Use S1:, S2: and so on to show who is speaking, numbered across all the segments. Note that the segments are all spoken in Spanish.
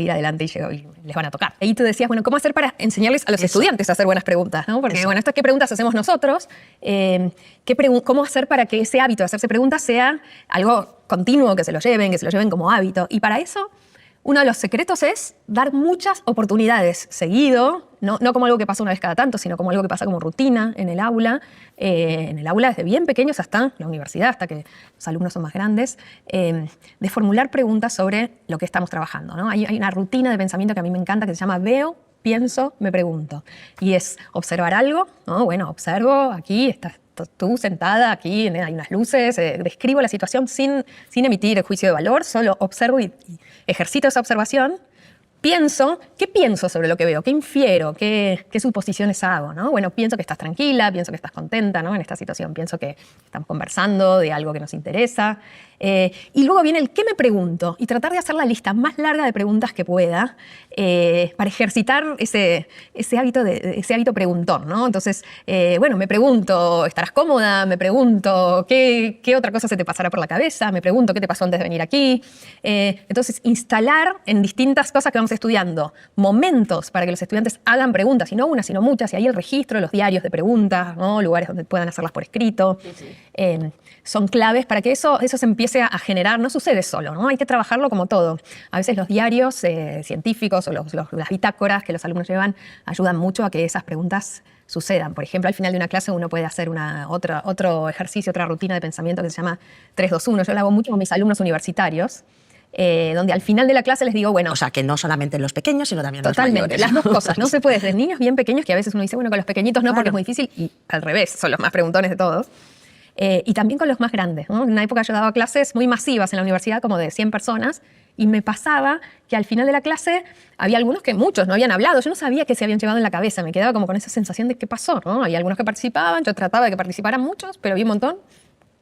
S1: ir adelante y les van a tocar. Ahí tú decías, bueno, ¿cómo hacer para enseñarles a los estudiantes a hacer buenas preguntas? ¿No? Porque, bueno, esto, ¿qué preguntas hacemos nosotros? ¿Cómo hacer para que ese hábito de hacerse preguntas sea algo continuo, que se lo lleven como hábito? Y para eso, uno de los secretos es dar muchas oportunidades seguido, no como algo que pasa una vez cada tanto, sino como algo que pasa como rutina en el aula desde bien pequeños hasta la universidad, hasta que los alumnos son más grandes, de formular preguntas sobre lo que estamos trabajando, ¿no? Hay una rutina de pensamiento que a mí me encanta que se llama veo, pienso, me pregunto. Y es observar algo, ¿no? Bueno, observo, aquí estás tú sentada, aquí hay unas luces, describo la situación sin emitir el juicio de valor, solo observo y ejercito esa observación. Pienso, ¿qué pienso sobre lo que veo? ¿Qué infiero? ¿Qué suposiciones hago? ¿No? Bueno, pienso que estás tranquila, pienso que estás contenta, ¿no? En esta situación. Pienso que estamos conversando de algo que nos interesa. Y luego viene el ¿qué me pregunto? Y tratar de hacer la lista más larga de preguntas que pueda para ejercitar ese hábito preguntón, ¿no? Entonces, bueno, me pregunto, ¿estarás cómoda? Me pregunto, ¿qué otra cosa se te pasará por la cabeza? Me pregunto, ¿qué te pasó antes de venir aquí? Entonces, instalar en distintas cosas que vamos estudiando momentos para que los estudiantes hagan preguntas, y no una, sino muchas, y ahí el registro, los diarios de preguntas, ¿no? Lugares donde puedan hacerlas por escrito, son claves para que eso se empiece a generar. No sucede solo, ¿no? Hay que trabajarlo como todo. A veces los diarios científicos o las bitácoras que los alumnos llevan ayudan mucho a que esas preguntas sucedan. Por ejemplo, al final de una clase uno puede hacer otro ejercicio, otra rutina de pensamiento que se llama 3-2-1. Yo lo hago mucho con mis alumnos universitarios, donde al final de la clase les digo, bueno...
S2: O sea, que no solamente los pequeños, sino también
S1: totalmente,
S2: los mayores.
S1: las dos cosas. No se puede, desde niños bien pequeños, que a veces uno dice, bueno, con los pequeñitos no, porque es muy difícil, y al revés, son los más preguntones de todos. Y también con los más grandes, ¿no? En una época yo daba clases muy masivas en la universidad, como de 100 personas, y me pasaba que al final de la clase había algunos que muchos no habían hablado. Yo no sabía qué se habían llevado en la cabeza. Me quedaba como con esa sensación de qué pasó, ¿no? Había algunos que participaban, yo trataba de que participaran muchos, pero había un montón,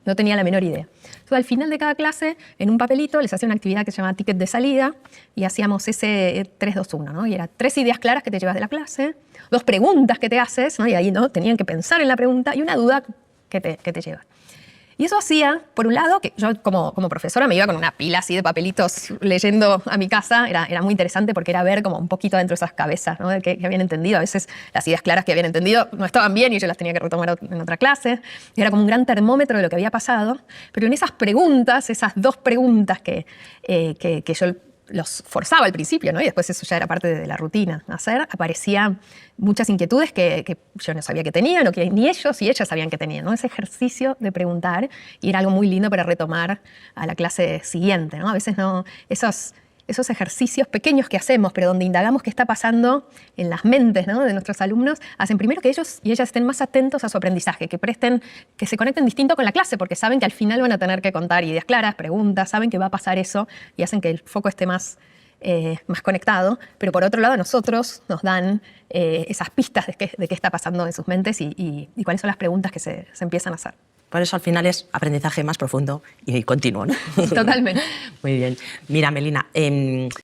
S1: no tenía la menor idea. Entonces, al final de cada clase, en un papelito, les hacía una actividad que se llama ticket de salida y hacíamos ese 3-2-1, ¿no? Y era 3 ideas claras que te llevas de la clase, 2 preguntas que te haces, ¿no? Y ahí, ¿no? Tenían que pensar en la pregunta, y una duda que te lleva. Y eso hacía, por un lado, que yo como profesora me iba con una pila así de papelitos leyendo a mi casa. Era muy interesante porque era ver como un poquito dentro de esas cabezas, ¿no? De qué habían entendido. A veces las ideas claras que habían entendido no estaban bien y yo las tenía que retomar en otra clase. Y era como un gran termómetro de lo que había pasado. Pero en esas preguntas, esas 2 preguntas que yo los forzaba al principio, ¿no? Y después eso ya era parte de la rutina hacer, aparecían muchas inquietudes que yo no sabía que tenían, o que ni ellos y ellas sabían que tenían, ¿no? Ese ejercicio de preguntar, y era algo muy lindo para retomar a la clase siguiente, ¿no? A veces no, esos ejercicios pequeños que hacemos, pero donde indagamos qué está pasando en las mentes, ¿no? De nuestros alumnos, hacen primero que ellos y ellas estén más atentos a su aprendizaje, que se conecten distinto con la clase, porque saben que al final van a tener que contar ideas claras, preguntas, saben que va a pasar eso, y hacen que el foco esté más conectado. Pero por otro lado, nosotros nos dan esas pistas de qué está pasando en sus mentes y cuáles son las preguntas que se empiezan a hacer.
S2: Por eso al final es aprendizaje más profundo y continuo, ¿no?
S1: Totalmente.
S2: Muy bien. Mira, Melina,